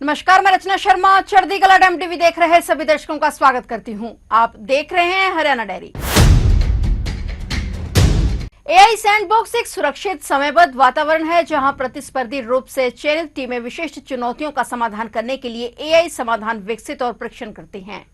नमस्कार, मैं रचना शर्मा चढ़दी कला डैम टीवी देख रहे सभी दर्शकों का स्वागत करती हूं। आप देख रहे हैं हरियाणा डायरी। एआई सैंडबॉक्स एक सुरक्षित समयबद्ध वातावरण है जहां प्रतिस्पर्धी रूप से चयनित टीमें विशिष्ट चुनौतियों का समाधान करने के लिए एआई समाधान विकसित और परीक्षण करती हैं।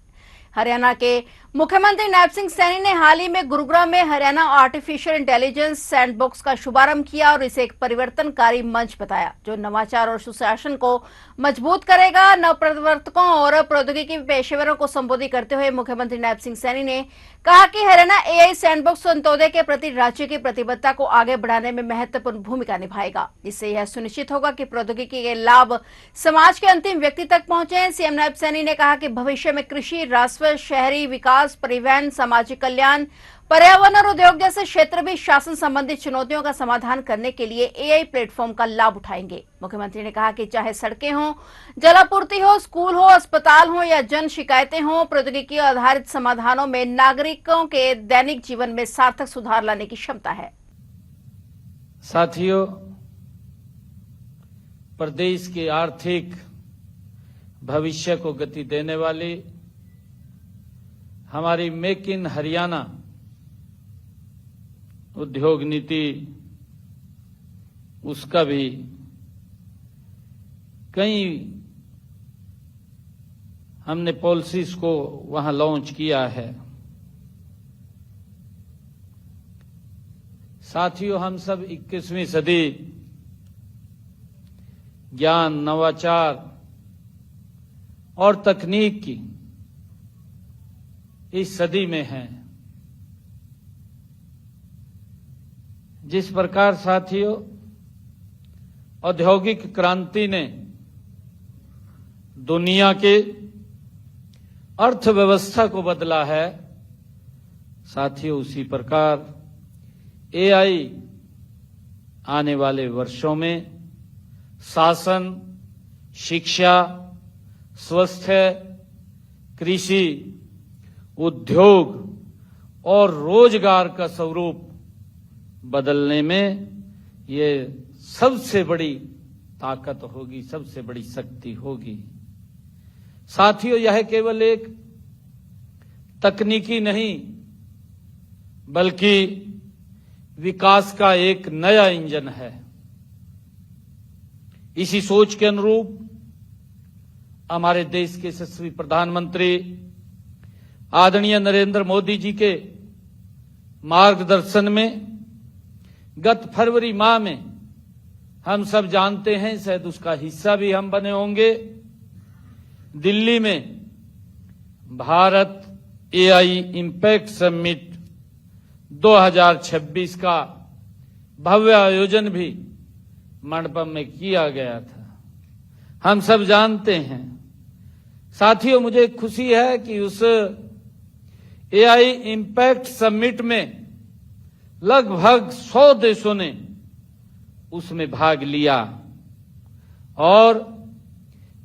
हरियाणा के मुख्यमंत्री नायब सिंह सैनी ने हाल ही में गुरुग्राम में हरियाणा आर्टिफिशियल इंटेलिजेंस सैंडबॉक्स का शुभारंभ किया और इसे एक परिवर्तनकारी मंच बताया जो नवाचार और सुशासन को मजबूत करेगा। नवप्रवर्तकों और प्रौद्योगिकी पेशेवरों को संबोधित करते हुए मुख्यमंत्री नायब सिंह सैनी ने कहा कि हरियाणा एआई सैंडबॉक्स अंत्योदय के प्रति राज्य की प्रतिबद्धता को आगे बढ़ाने में महत्वपूर्ण भूमिका निभाएगा। इससे यह सुनिश्चित होगा कि प्रौद्योगिकी के लाभ समाज के अंतिम व्यक्ति तक पहुंचे। सीएम नायब सैनी ने कहा कि भविष्य में कृषि, राजस्व, शहरी विकास, परिवहन, सामाजिक कल्याण, पर्यावरण और उद्योग जैसे क्षेत्र भी शासन संबंधी चुनौतियों का समाधान करने के लिए एआई प्लेटफॉर्म का लाभ उठाएंगे। मुख्यमंत्री ने कहा कि चाहे सड़कें हों, जलापूर्ति हो, स्कूल हो, अस्पताल हो या जन शिकायतें हों, प्रौद्योगिकी आधारित समाधानों में नागरिकों के दैनिक जीवन में सार्थक सुधार लाने की क्षमता है। साथियों, प्रदेश के आर्थिक भविष्य को गति देने वाली हमारी मेक इन हरियाणा उद्योग नीति, उसका भी कई हमने पॉलिसीज को वहां लॉन्च किया है। साथियों, हम सब 21वीं सदी ज्ञान, नवाचार और तकनीक की इस सदी में हैं। जिस प्रकार साथियों औद्योगिक क्रांति ने दुनिया के अर्थव्यवस्था को बदला है, साथियों उसी प्रकार एआई आने वाले वर्षों में शासन, शिक्षा, स्वास्थ्य, कृषि, उद्योग और रोजगार का स्वरूप बदलने में ये सबसे बड़ी ताकत होगी, सबसे बड़ी शक्ति होगी। साथियों, यह केवल एक तकनीकी नहीं बल्कि विकास का एक नया इंजन है। इसी सोच के अनुरूप हमारे देश के यशस्वी प्रधानमंत्री आदरणीय नरेंद्र मोदी जी के मार्गदर्शन में गत फरवरी माह में, हम सब जानते हैं, शायद उसका हिस्सा भी हम बने होंगे, दिल्ली में भारत एआई इम्पैक्ट समिट 2026 का भव्य आयोजन भी मंडपम में किया गया था। हम सब जानते हैं। साथियों, मुझे खुशी है कि उस एआई इम्पैक्ट समिट में लगभग 100 देशों ने उसमें भाग लिया और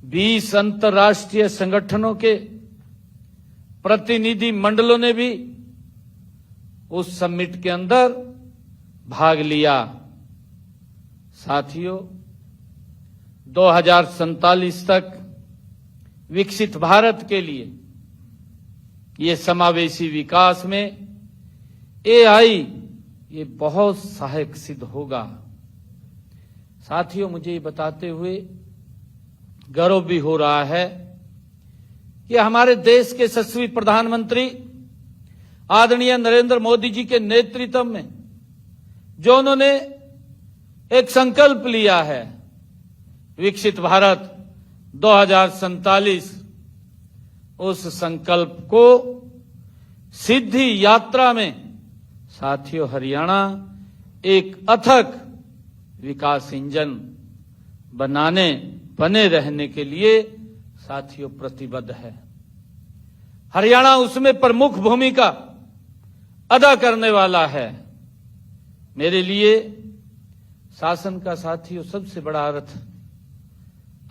20 अंतर्राष्ट्रीय संगठनों के प्रतिनिधि मंडलों ने भी उस समिट के अंदर भाग लिया। साथियों, 2047 तक विकसित भारत के लिए ये समावेशी विकास में एआई ये बहुत सहायक सिद्ध होगा। साथियों, मुझे ये बताते हुए गर्व भी हो रहा है कि हमारे देश के यशस्वी प्रधानमंत्री आदरणीय नरेंद्र मोदी जी के नेतृत्व में जो उन्होंने एक संकल्प लिया है, विकसित भारत 2047, उस संकल्प को सिद्धि यात्रा में साथियों हरियाणा एक अथक विकास इंजन बने रहने के लिए साथियों प्रतिबद्ध है। हरियाणा उसमें प्रमुख भूमिका अदा करने वाला है। मेरे लिए शासन का साथियों सबसे बड़ा अर्थ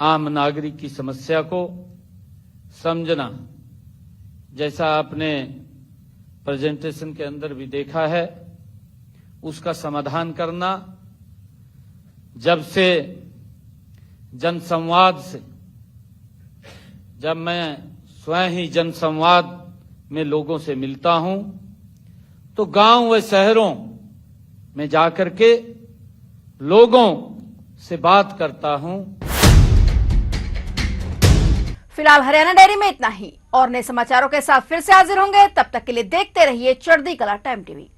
आम नागरिक की समस्या को समझना, जैसा आपने प्रेजेंटेशन के अंदर भी देखा है, उसका समाधान करना। जब से जनसंवाद से जब मैं स्वयं ही जनसंवाद में लोगों से मिलता हूं तो गांव व शहरों में जाकर के लोगों से बात करता हूं। फिलहाल हरियाणा डायरी में इतना ही। और नए समाचारों के साथ फिर से हाजिर होंगे, तब तक के लिए देखते रहिए चढ़ती कला टाइम टीवी।